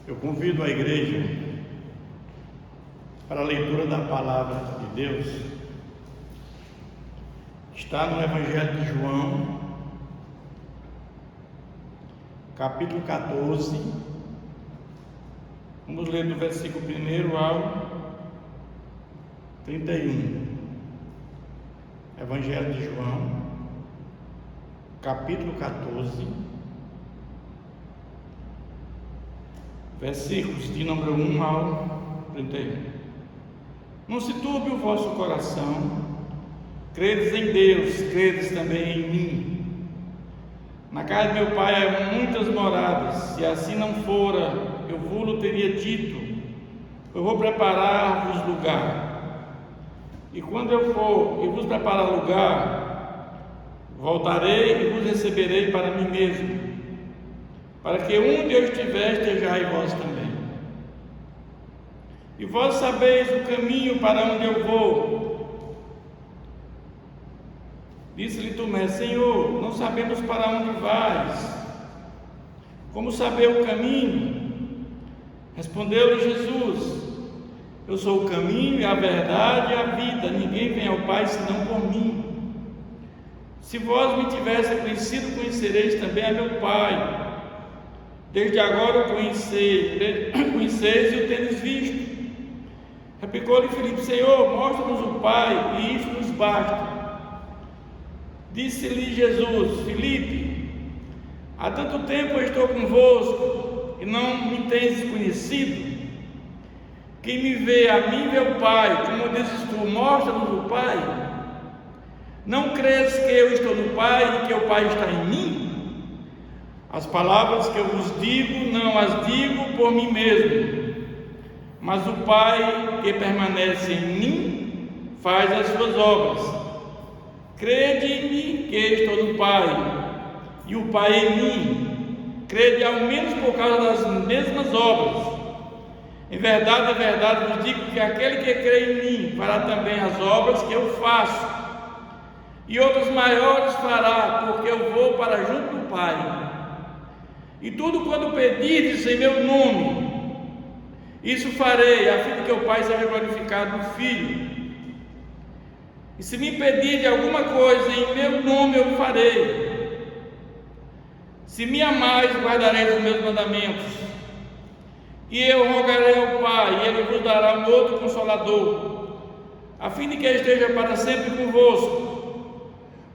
Eu convido a igreja para a leitura da palavra de Deus. Está no Evangelho de João, capítulo 14. Vamos ler do versículo 1 ao 31. Evangelho de João, capítulo 14, versículos de número 1 ao 31. Não se turbe o vosso coração, credes em Deus, credes também em mim. Na casa de meu pai há muitas moradas, se assim não fora, eu vos teria dito, eu vou preparar-vos lugar. E quando eu for e vos preparar lugar, voltarei e vos receberei para mim mesmo, para que onde eu estiver, estejais vós também. E vós sabeis o caminho para onde eu vou. Disse-lhe Tomé: Senhor, não sabemos para onde vais. Como saber o caminho? Respondeu-lhe Jesus: Eu sou o caminho e a verdade e a vida. Ninguém vem ao Pai senão por mim. Se vós me tivesse conhecido, conhecereis também a meu Pai. Desde agora o conheceis e o tendes visto. Replicou-lhe Filipe: Senhor, mostra-nos o Pai, e isto nos basta. Disse-lhe Jesus: Filipe, há tanto tempo eu estou convosco, e não me tens conhecido? Quem me vê a mim vê o Pai. Como dizes tu, mostra-nos o Pai. Não crês que eu estou no Pai e que o Pai está em mim? As palavras que eu vos digo, não as digo por mim mesmo, mas o Pai que permanece em mim faz as suas obras. Crede-me que estou no Pai e o Pai em mim. Crede ao menos por causa das mesmas obras. Em verdade vos digo que aquele que crê em mim fará também as obras que eu faço, e outras maiores fará, porque eu vou para junto do Pai. E tudo quando pedirdes em meu nome, isso farei, a fim de que o Pai seja glorificado no Filho. E se me pedirdes alguma coisa em meu nome, eu farei. Se me amais, guardareis os meus mandamentos. E eu rogarei ao Pai, e Ele vos dará um outro Consolador, a fim de que esteja para sempre convosco,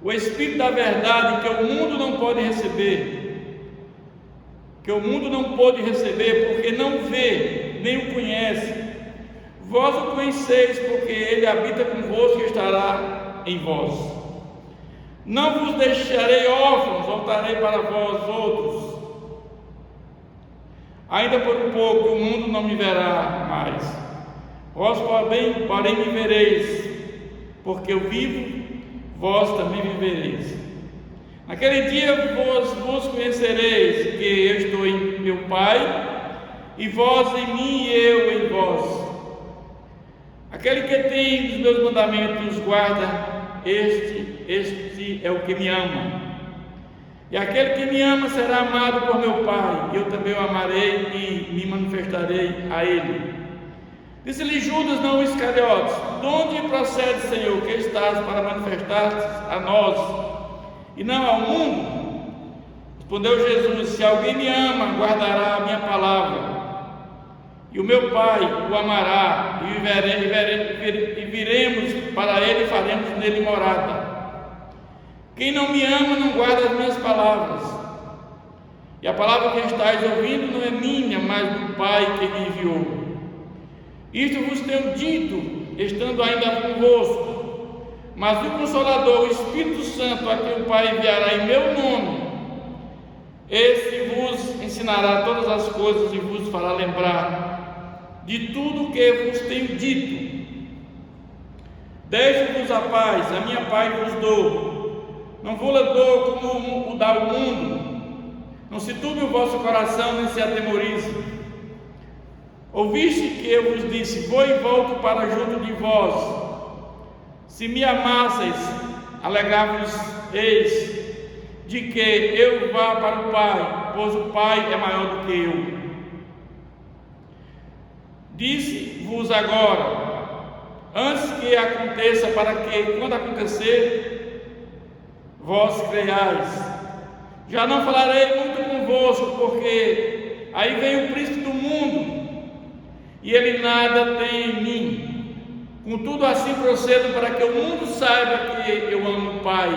o Espírito da verdade, que o mundo não pode receber, porque não vê, nem o conhece. Vós o conheceis, porque Ele habita convosco e estará em vós. Não vos deixarei órfãos, voltarei para vós outros. Ainda por um pouco o mundo não me verá mais, vós porém me vereis, porque eu vivo, vós também me vereis. Naquele dia vos conhecereis que eu estou em meu Pai, e vós em mim e eu em vós. Aquele que tem os meus mandamentos guarda, este é o que me ama. E aquele que me ama será amado por meu Pai, e eu também o amarei e me manifestarei a ele. Disse-lhe Judas, não Iscariotes: de onde procede, Senhor, que estás para manifestar-te a nós e não ao mundo? Respondeu Jesus: se alguém me ama, guardará a minha palavra, e o meu Pai o amará, e viremos para ele e faremos nele morada. Quem não me ama não guarda as minhas palavras, e a palavra que estáis ouvindo não é minha, mas do Pai que me enviou. Isto vos tenho dito, estando ainda convosco. Mas o Consolador, o Espírito Santo, a quem o Pai enviará em meu nome, esse vos ensinará todas as coisas e vos fará lembrar de tudo o que vos tenho dito. Deixe-vos a paz, a minha paz vos dou. Não vou-la dou como o dá o mundo. Não se turbe o vosso coração, nem se atemorize. Ouviste que eu vos disse: vou e volto para junto de vós. Se me amasseis, alegrar-vos-eis de que eu vá para o Pai, pois o Pai é maior do que eu. Disse-vos agora, antes que aconteça, para que, quando acontecer, vós creiais. Já não falarei muito convosco, porque aí vem o príncipe do mundo, e ele nada tem em mim. Contudo, assim procedo, para que o mundo saiba que eu amo o Pai,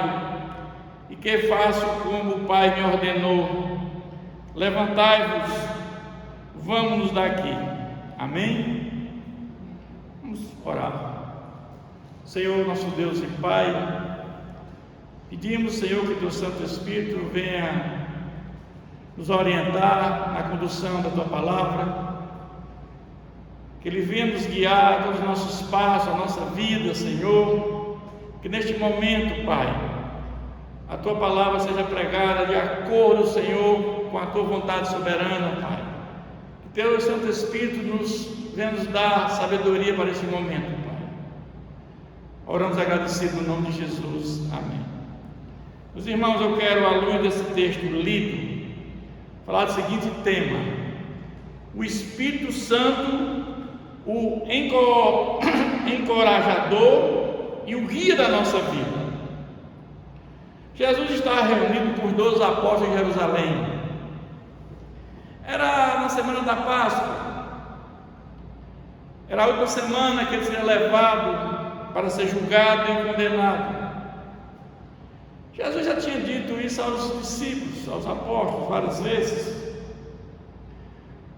e que faço como o Pai me ordenou. Levantai-vos, vamos-nos daqui. Amém? Vamos orar. Senhor, nosso Deus e Pai, pedimos, Senhor, que teu Santo Espírito venha nos orientar na condução da tua palavra, que ele venha nos guiar a todos os nossos passos, a nossa vida, Senhor, que neste momento, Pai, a tua palavra seja pregada de acordo, Senhor, com a tua vontade soberana, Pai. Que teu Santo Espírito venha nos dar sabedoria para esse momento, Pai. Oramos agradecidos no nome de Jesus. Amém. Meus irmãos, eu quero, à luz desse texto lido, falar do seguinte tema: o Espírito Santo, o encorajador e o guia da nossa vida. Jesus estava reunido com os 12 apóstolos em Jerusalém. Era na semana da Páscoa. Era a última semana que ele seria levado para ser julgado e condenado. Jesus já tinha dito isso aos discípulos, aos apóstolos, várias vezes,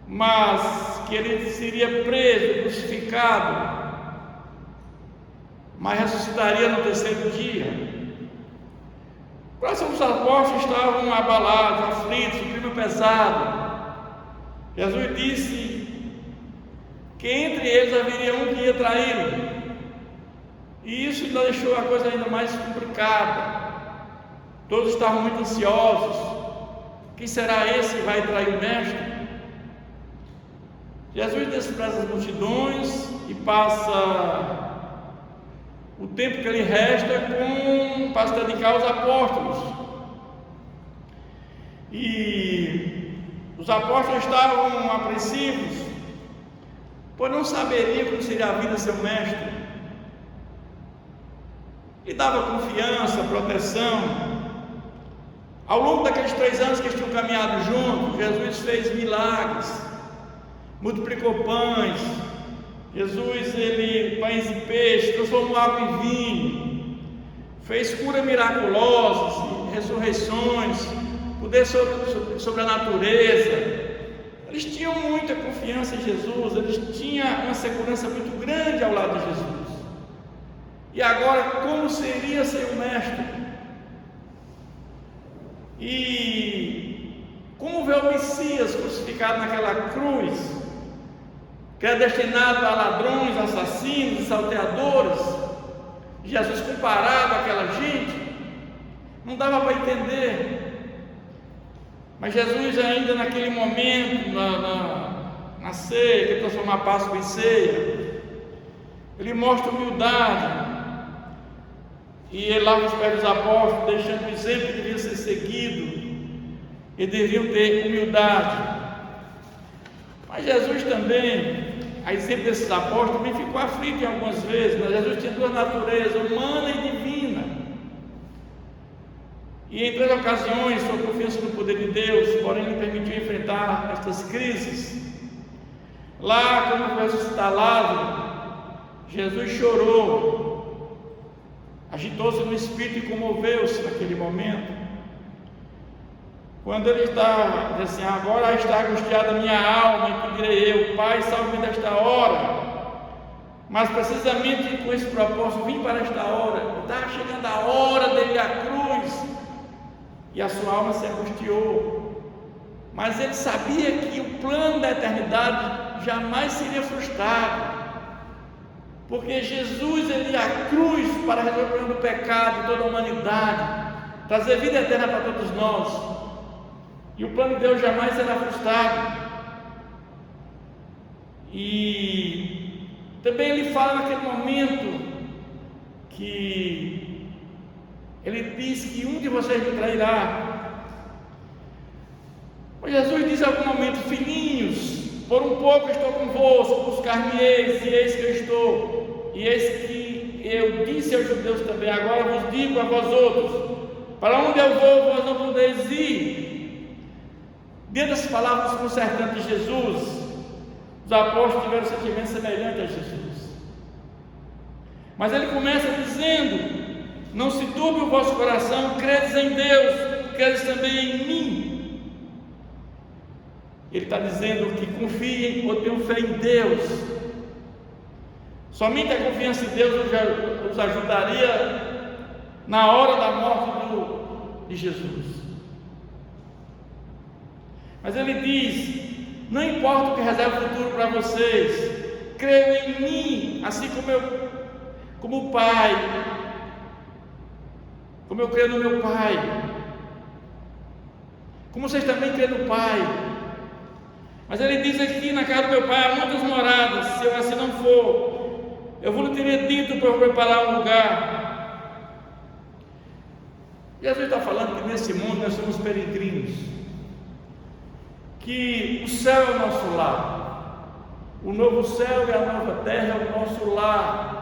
mas que ele seria preso, crucificado, mas ressuscitaria no terceiro dia. Os apóstolos estavam abalados, aflitos, o clima pesado. Jesus disse que entre eles haveria um que ia traí-lo, e isso ainda deixou a coisa ainda mais complicada. Todos estavam muito ansiosos. Quem será esse que vai trair o mestre? Jesus despreza as multidões e passa o tempo que lhe resta para se dedicar aos apóstolos. E os apóstolos estavam apreensivos, pois não saberiam como seria a vida de seu mestre. Lhe dava confiança, proteção. Ao longo daqueles 3 anos que eles tinham caminhado juntos, Jesus fez milagres, multiplicou pães. Jesus, pães e peixes, transformou água em vinho, fez curas miraculosas, ressurreições, poder sobre a natureza. Eles tinham muita confiança em Jesus, eles tinham uma segurança muito grande ao lado de Jesus. E agora, como seria ser o mestre? E como ver o Messias crucificado naquela cruz, que era destinado a ladrões, assassinos e salteadores? Jesus comparado àquela gente, não dava para entender. Mas Jesus, ainda naquele momento, na ceia, que transformou a Páscoa em ceia, ele mostra humildade, e ele lava os pés dos apóstolos, deixando um exemplo que devia ser seguido. Eles deviam ter humildade. Mas Jesus também, a exemplo desses apóstolos, também ficou aflito em algumas vezes. Mas Jesus tinha 2 naturezas, humana e divina. E em 3 ocasiões, sua confiança no poder de Deus, porém, lhe permitiu enfrentar estas crises. Lá, quando foi ressuscitar Lázaro, Jesus chorou, agitou-se no espírito e comoveu-se naquele momento. Quando ele estava dizendo assim: agora está angustiada a minha alma, e que direi eu, Pai, salve-me desta hora. Mas precisamente com esse propósito, vim para esta hora. Estava chegando a hora dele à cruz, e a sua alma se angustiou. Mas ele sabia que o plano da eternidade jamais seria frustrado, porque Jesus ia à cruz para resolver o problema do pecado de toda a humanidade, trazer vida eterna para todos nós. E o plano de Deus jamais será frustrado. E também ele fala naquele momento que ele diz que um de vocês me trairá. Mas Jesus diz em algum momento: filhinhos, por um pouco estou convosco, buscar-me-eis, e eis que eu estou, e eis que eu disse aos judeus também, agora vos digo a vós outros, para onde eu vou, vós não podeis ir. Dentro das palavras concertantes de Jesus, os apóstolos tiveram um sentimento semelhante a Jesus. Mas ele começa dizendo: não se turbe o vosso coração, credes em Deus, credes também em mim. Ele está dizendo que confiem ou tenham fé em Deus. Somente a confiança em Deus nos ajudaria na hora da morte de Jesus. Mas ele diz: não importa o que reserva o futuro para vocês, creiam em mim, assim como o Pai, como eu creio no meu Pai, como vocês também creem no Pai. Mas ele diz aqui: na casa do meu Pai há muitas moradas, se eu assim não for, eu vos teria dito para eu preparar um lugar. Jesus está falando que nesse mundo nós somos peregrinos, que o céu é o nosso lar, o novo céu e a nova terra é o nosso lar.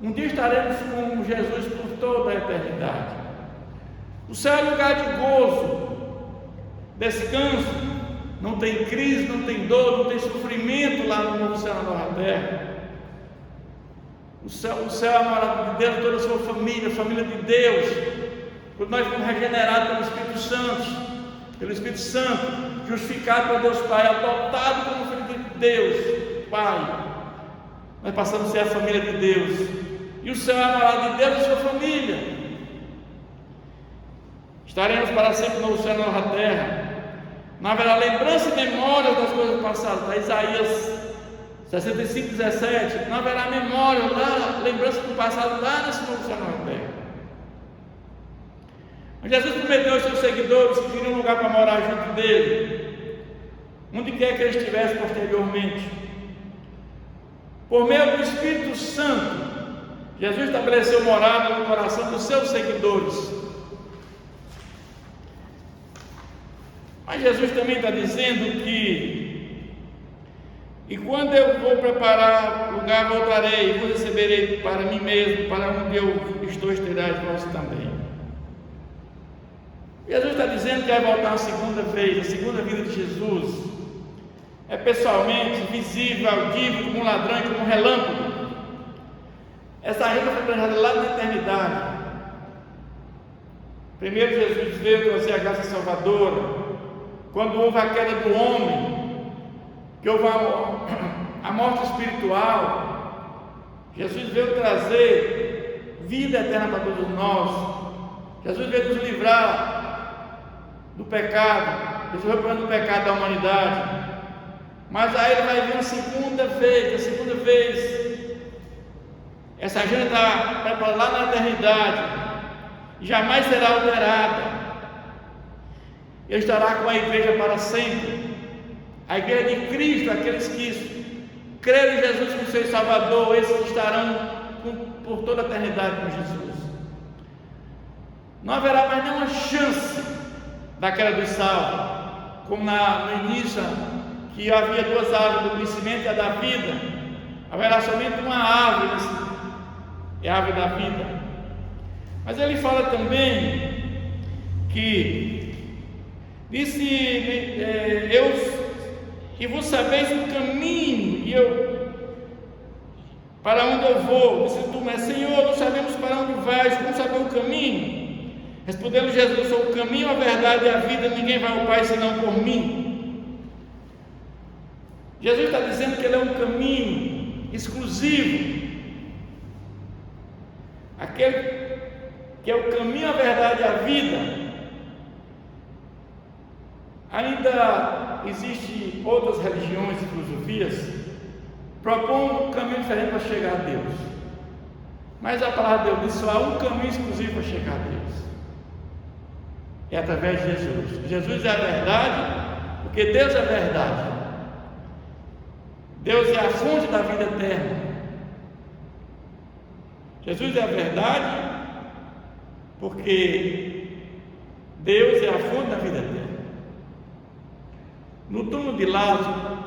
Um dia estaremos com Jesus por toda a eternidade. O céu é lugar de gozo, descanso, não tem crise, não tem dor, não tem sofrimento lá no novo céu e na nova terra. O céu é a morada de Deus, toda a sua família, a família de Deus, quando nós fomos regenerados pelo Espírito Santo, justificado por Deus Pai, adotado como filho de Deus Pai, nós passamos a ser a família de Deus, e o céu é a morada de Deus e sua família. Estaremos para sempre no céu e na nova terra. Não haverá lembrança e memória das coisas passadas. Está Isaías 65:17. Não haverá memória lá, lembrança do passado lá nesse novo céu e nova terra. Mas Jesus prometeu aos seus seguidores que queriam um lugar para morar junto dele, onde quer que ele estivesse posteriormente. Por meio do Espírito Santo, Jesus estabeleceu morada no coração dos seus seguidores. Mas Jesus também está dizendo que: e quando eu vou preparar lugar, voltarei e vos receberei para mim mesmo, para onde eu estou, esterais vós também. Jesus está dizendo que vai voltar uma segunda vez. A segunda vinda de Jesus é pessoalmente, visível, audível, como um ladrão e como um relâmpago. Essa renda foi planejada lá na eternidade. Primeiro Jesus veio trazer a graça salvadora. Quando houve a queda do homem, que houve a morte espiritual, Jesus veio trazer vida eterna para todos nós. Jesus veio nos livrar do pecado, Jesus veio para o pecado da humanidade. Mas aí ele vai vir uma segunda vez, essa agenda está preparada lá na eternidade, jamais será alterada. Ele estará com a igreja para sempre, a igreja de Cristo, aqueles que creram em Jesus como seu Salvador, esses estarão por toda a eternidade com Jesus. Não haverá mais nenhuma chance da queda dos salvos, como no início, que havia duas árvores, do conhecimento e a da vida. Haverá somente uma árvore, é a árvore da vida. Mas ele fala também que disse: e vos sabeis o caminho, para onde eu vou. Disse tu: mas Senhor, não sabemos para onde vais, como saber o caminho? Respondendo Jesus: eu sou o caminho, a verdade e a vida, ninguém vai ao Pai senão por mim. Jesus está dizendo que ele é um caminho exclusivo, aquele que é o caminho, a verdade e a vida. Ainda existem outras religiões e filosofias propondo um caminho diferente para chegar a Deus, mas a palavra de Deus diz: só há um caminho exclusivo para chegar a Deus, é através de Jesus. Jesus é a verdade, porque Deus é a verdade. Deus é a fonte da vida eterna. Jesus é a verdade, porque Deus é a fonte da vida eterna. No túmulo de Lázaro,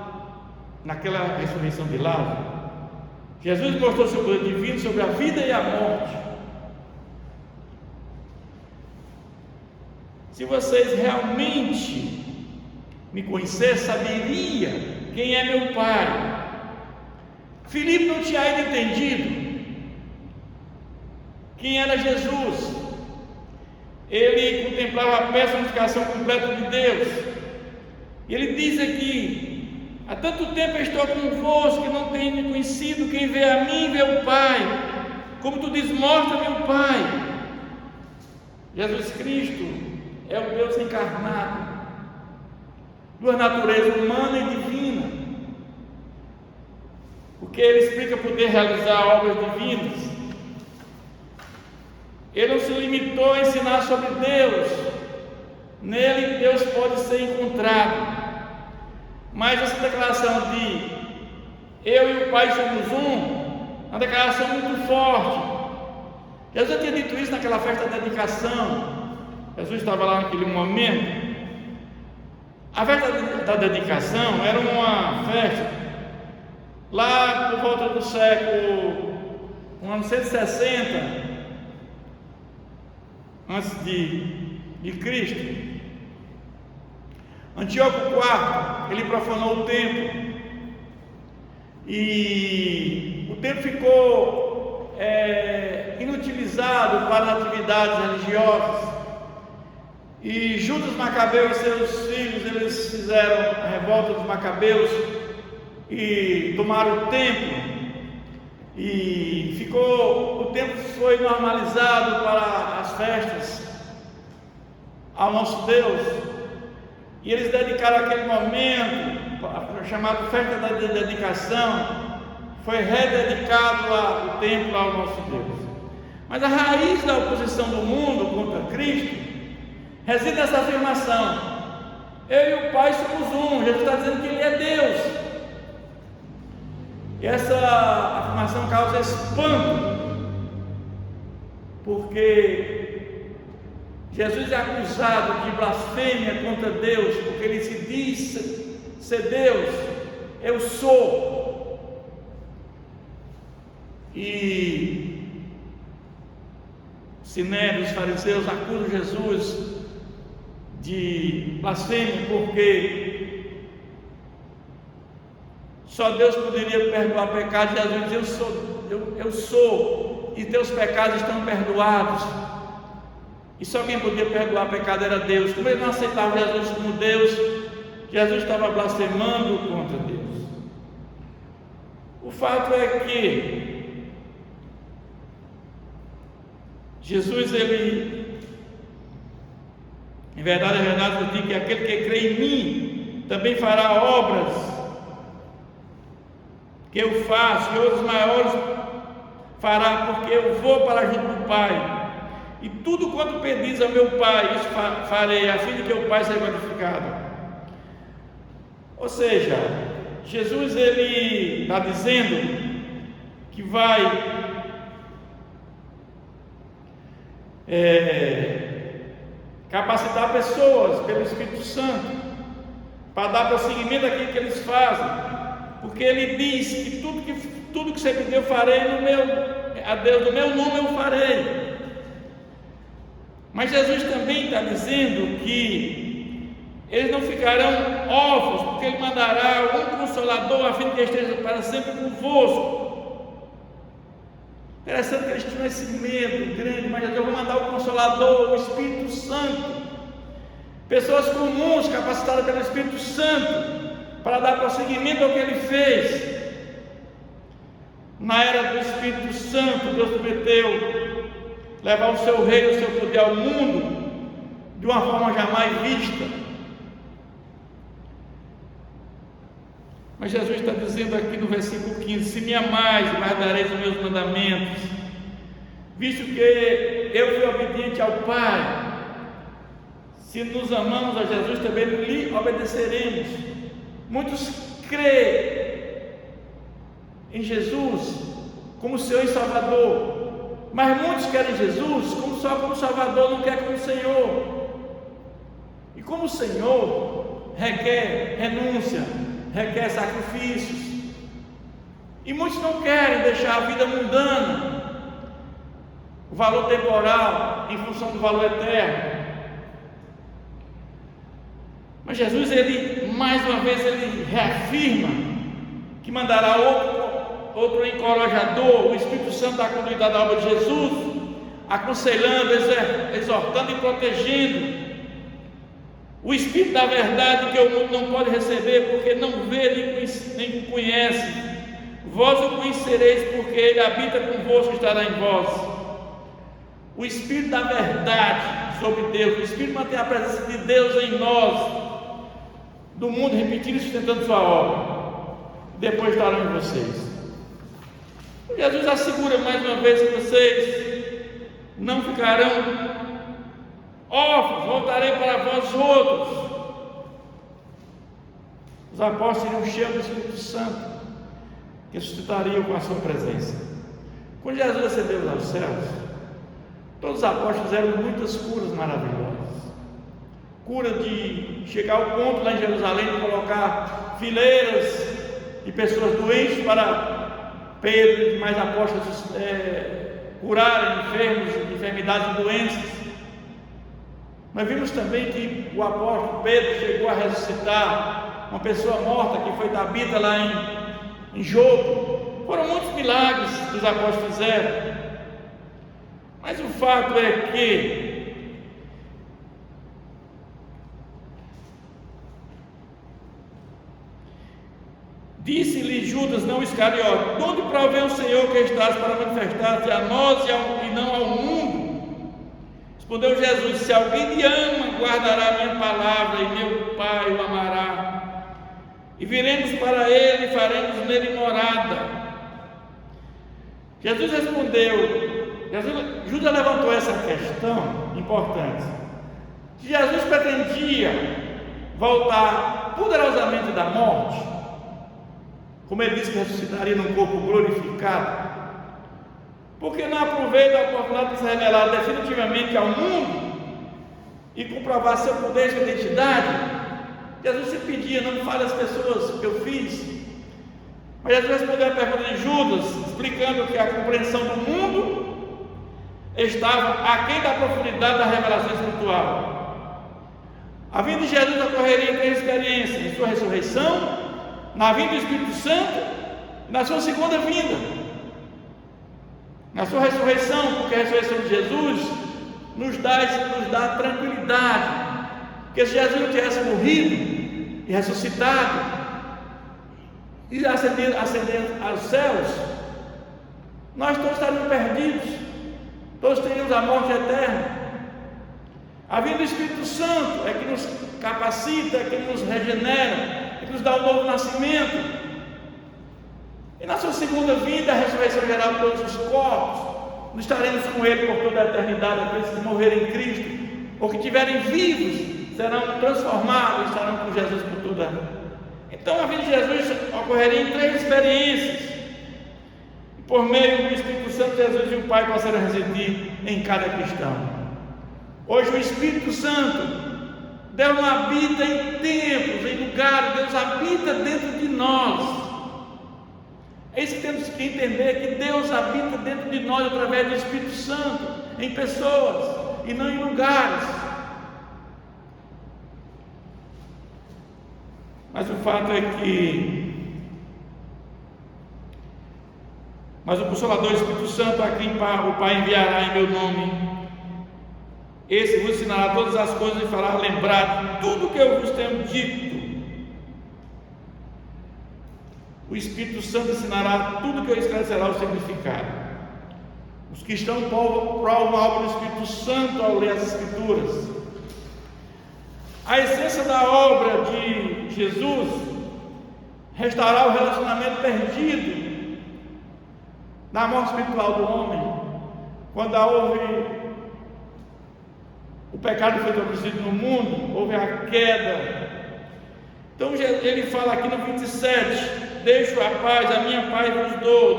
naquela ressurreição de Lázaro, Jesus mostrou seu poder divino sobre a vida e a morte. Se vocês realmente me conhecessem, saberia quem é meu Pai. Filipe não tinha ainda entendido quem era Jesus. Ele contemplava a personificação completa de Deus. E ele diz aqui: há tanto tempo eu estou convosco que não tenho conhecido. Quem vê a mim vê o Pai. Como tu diz, mostra-me o Pai. Jesus Cristo é o Deus encarnado, duas naturezas, humana e divina, porque Ele explica poder realizar obras divinas. Ele não se limitou a ensinar sobre Deus, nele Deus pode ser encontrado. Mas essa declaração de eu e o Pai somos um, uma declaração muito forte. Jesus já tinha dito isso naquela festa da dedicação. Jesus estava lá naquele momento. A festa da dedicação era uma festa lá por volta do século, no ano 160 antes de Cristo. Antíoco IV, ele profanou o templo, e o templo ficou inutilizado para atividades religiosas. E Judas Macabeu e seus filhos, eles fizeram a revolta dos Macabeus e tomaram o templo, e o templo foi normalizado para as festas ao nosso Deus, e eles dedicaram aquele momento chamado festa da dedicação, foi rededicado o templo ao nosso Deus. Mas a raiz da oposição do mundo contra Cristo reside nessa afirmação: eu e o Pai somos um. Jesus está dizendo que Ele é Deus. E essa afirmação causa espanto, porque Jesus é acusado de blasfêmia contra Deus, porque Ele se diz ser Deus. Eu sou. E Sinédrio, os fariseus acusam Jesus de blasfêmia, porque só Deus poderia perdoar pecados. Jesus diz: eu sou, e teus pecados estão perdoados. E só quem podia perdoar pecado era Deus. Como ele não aceitava Jesus como Deus, Jesus estava blasfemando contra Deus. O fato é que Jesus, ele, em verdade, eu digo que aquele que crê em mim também fará obras que eu faço, e outros maiores fará, porque eu vou para junto do Pai. E tudo quanto pedis ao meu Pai, isso farei, a fim de que o Pai seja glorificado. Ou seja, Jesus, ele está dizendo que vai capacitar pessoas pelo Espírito Santo para dar prosseguimento àquilo que eles fazem, porque ele diz que tudo que você pedir eu farei a Deus, no meu nome eu farei. Mas Jesus também está dizendo que eles não ficarão órfãos, porque Ele mandará um Consolador a fim de que esteja para sempre convosco. Interessante que eles tinham esse medo grande, mas eu vou mandar o Consolador, o Espírito Santo, pessoas comuns capacitadas pelo Espírito Santo para dar prosseguimento ao que Ele fez. Na era do Espírito Santo, Deus prometeu levar o seu reino, o seu poder ao mundo de uma forma jamais vista. Mas Jesus está dizendo aqui no versículo 15: se me amais, guardareis os meus mandamentos. Visto que eu fui obediente ao Pai, se nos amamos a Jesus, também lhe obedeceremos. Muitos creem em Jesus como Senhor e Salvador, mas muitos querem Jesus só como Salvador, não quer como Senhor. E como Senhor requer renúncia, requer sacrifícios. E muitos não querem deixar a vida mundana, o valor temporal, em função do valor eterno. Mas Jesus, ele, mais uma vez, ele reafirma que mandará outro encorajador, o Espírito Santo, a continuidade da obra de Jesus, aconselhando, exortando e protegendo. O Espírito da verdade que o mundo não pode receber, porque não vê nem conhece. Vós o conhecereis, porque ele habita convosco e estará em vós. O Espírito da verdade sobre Deus, o Espírito mantém a presença de Deus em nós, do mundo, repetindo e sustentando sua obra. Depois estarão em vocês. Jesus assegura mais uma vez que vocês não ficarão órfãos, voltarei para vós outros. Os apóstolos seriam cheios do Espírito Santo, que sustentariam com a sua presença. Quando Jesus ascendeu aos céus, todos os apóstolos fizeram muitas curas maravilhosas. Cura de chegar ao ponto lá em Jerusalém de colocar fileiras de pessoas doentes para Pedro e demais apóstolos curarem enfermos, enfermidades e doenças. Nós vimos também que o apóstolo Pedro chegou a ressuscitar uma pessoa morta que foi Tabita lá em Jope. Foram muitos milagres que os apóstolos fizeram. Mas o fato é que disse-lhe Judas, não Iscariote: de onde provém o Senhor que estás para manifestar-te a nós e não ao mundo? Respondeu Jesus: se alguém me ama, guardará a minha palavra, e meu Pai o amará, e viremos para ele e faremos nele morada. Jesus respondeu, Judas levantou essa questão importante. Se Jesus pretendia voltar poderosamente da morte, como ele disse que ressuscitaria num corpo glorificado, porque não aproveita a oportunidade de se revelar definitivamente ao mundo e comprovar seu poder e sua identidade? Jesus se pedia: não fale às pessoas que eu fiz. Mas Jesus respondeu a pergunta de Judas, explicando que a compreensão do mundo estava aquém da profundidade da revelação espiritual. A vinda de Jesus ocorreria em 3 experiências: em sua ressurreição, na vinda do Espírito Santo e na sua segunda vinda. Na sua ressurreição, porque a ressurreição de Jesus nos dá tranquilidade, porque se Jesus não tivesse morrido e ressuscitado e ascendido aos céus, nós todos estaríamos perdidos, todos teríamos a morte eterna. A vinda do Espírito Santo é que nos capacita, é que nos regenera, é que nos dá um novo nascimento. E na sua segunda vinda, a ressurreição geral de todos os corpos, nós estaremos com Ele por toda a eternidade. Aqueles que morrerem em Cristo ou que estiverem vivos serão transformados e estarão com Jesus por toda a vida. Então a vinda de Jesus ocorreria em 3 experiências. E por meio do Espírito Santo, Jesus e o Pai passaram a residir em cada cristão. Hoje o Espírito Santo, Deus não habita em templos, em lugares, Deus habita dentro de nós. É isso que temos que entender, que Deus habita dentro de nós através do Espírito Santo, em pessoas e não em lugares. Mas o fato é que o Consolador, Espírito Santo, a quem o Pai enviará em meu nome, esse vos ensinará todas as coisas e fará lembrar tudo o que eu vos tenho dito. O Espírito Santo ensinará tudo o que eu esclarecerá o significado. Os cristãos provam a obra do Espírito Santo ao ler as Escrituras. A essência da obra de Jesus restaurar o relacionamento perdido na morte espiritual do homem, quando houve o pecado foi introduzido no mundo, houve a queda. Então ele fala aqui no 27: deixo a paz, a minha paz vos dou,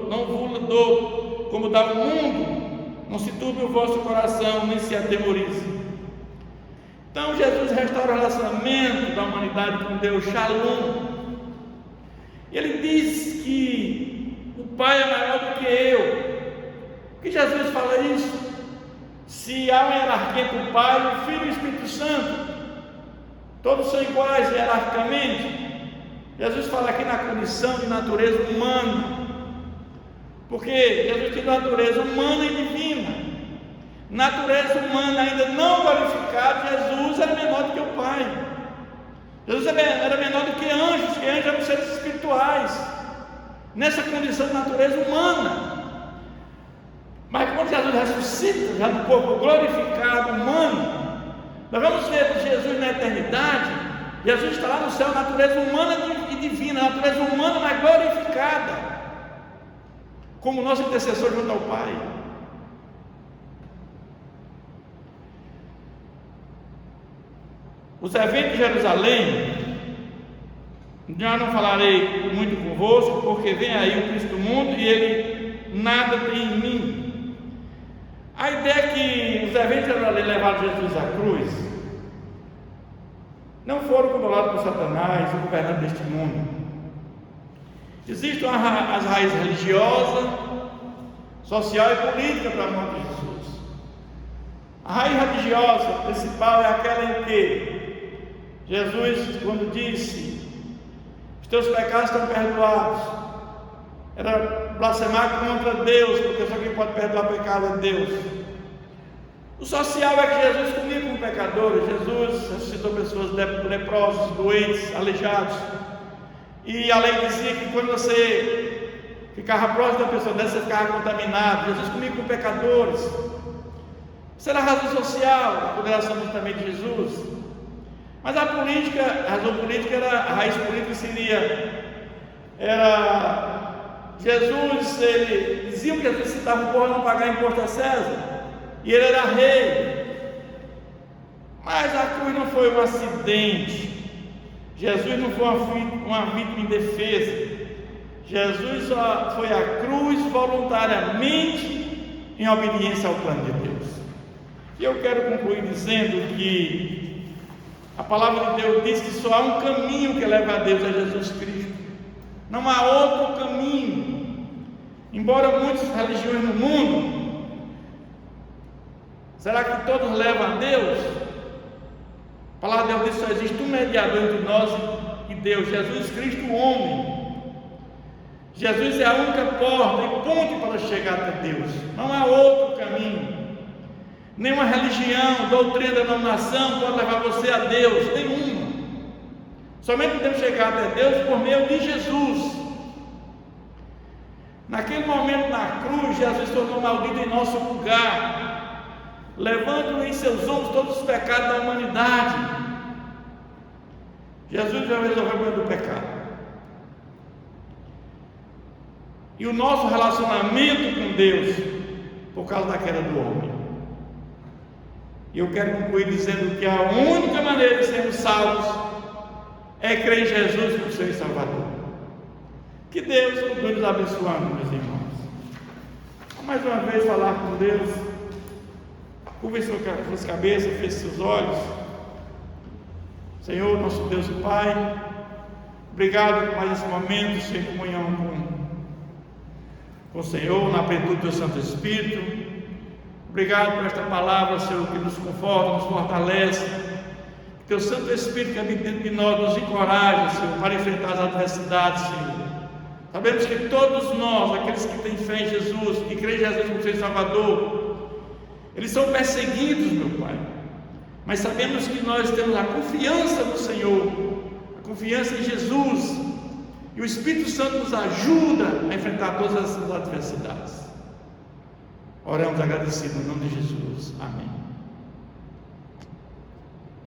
não vos dou como dá o mundo. Não se turbe o vosso coração, nem se atemorize. Então Jesus restaura o relacionamento da humanidade com Deus, Shalom. Ele diz que o Pai é maior do que eu. Por que Jesus fala isso? Se há uma hierarquia entre o Pai, o Filho e o Espírito Santo, todos são iguais hierarquicamente. Jesus fala aqui na condição de natureza humana, porque Jesus tem natureza humana e divina. Natureza humana ainda não glorificada, Jesus era menor do que o Pai. Jesus era menor do que anjos eram seres espirituais, nessa condição de natureza humana. Mas quando Jesus ressuscita, já no corpo glorificado, humano, nós vamos ver Jesus na eternidade. Jesus está lá no céu, natureza humana e divina, natureza humana, mas glorificada, como nosso intercessor junto ao Pai. Os eventos de Jerusalém, já não falarei muito convosco, porque vem aí o Cristo do mundo e ele nada tem em mim. A ideia é que os eventos de Jerusalém levaram Jesus à cruz não foram controlados por Satanás, o governante deste mundo. Existem as raízes religiosa, social e política para a morte de Jesus. A raiz religiosa principal é aquela em que Jesus, quando disse: os teus pecados estão perdoados, era blasfemar contra Deus, porque só quem pode perdoar pecado é Deus. O social é que Jesus comia com pecadores. Jesus ressuscitou pessoas leprosas, doentes, aleijados, e a lei dizia que quando você ficava próximo da pessoa dessa, você ficava contaminado. Jesus comia com pecadores. Isso era a razão social, a condenação também de Jesus. Mas a política, a razão política era, a raiz política era Jesus. Ele diziam que Jesus citava o povo a não pagar imposto a César, e ele era rei. Mas a cruz não foi um acidente. Jesus não foi uma vítima indefesa. Jesus foi à cruz voluntariamente, em obediência ao plano de Deus. E eu quero concluir dizendo que a palavra de Deus diz que só há um caminho que leva a Deus, é Jesus Cristo. Não há outro caminho. Embora muitas religiões no mundo, será que todos levam a Deus? A palavra de Deus diz que só existe um mediador entre nós e Deus, Jesus Cristo, o homem. Jesus é a única porta e ponte para chegar até Deus. Não há outro caminho. Nenhuma religião, doutrina, denominação pode levar você a Deus, nenhuma. Somente podemos chegar até Deus por meio de Jesus. Naquele momento na cruz, Jesus se tornou maldito em nosso lugar, levando em seus ombros todos os pecados da humanidade. Jesus já resolveu o problema do pecado. E o nosso relacionamento com Deus, por causa da queda do homem. E eu quero concluir dizendo que a única maneira de sermos salvos é crer em Jesus como Senhor e Salvador. Que Deus continue nos abençoando, meus irmãos. Vamos mais uma vez falar com Deus. Curva suas cabeças, feche seus olhos. Senhor, nosso Deus e Pai, obrigado por mais esse momento, Senhor, em comunhão com o Senhor, na plenitude do teu Santo Espírito. Obrigado por esta palavra, Senhor, que nos conforta, nos fortalece. Que teu Santo Espírito que habita dentro de nós nos encoraja, Senhor, para enfrentar as adversidades, Senhor. Sabemos que todos nós, aqueles que têm fé em Jesus, que creem em Jesus como Senhor e Salvador, eles são perseguidos, meu Pai. Mas sabemos que nós temos a confiança no Senhor, a confiança em Jesus, e o Espírito Santo nos ajuda a enfrentar todas essas adversidades. Oramos agradecidos em nome de Jesus. Amém.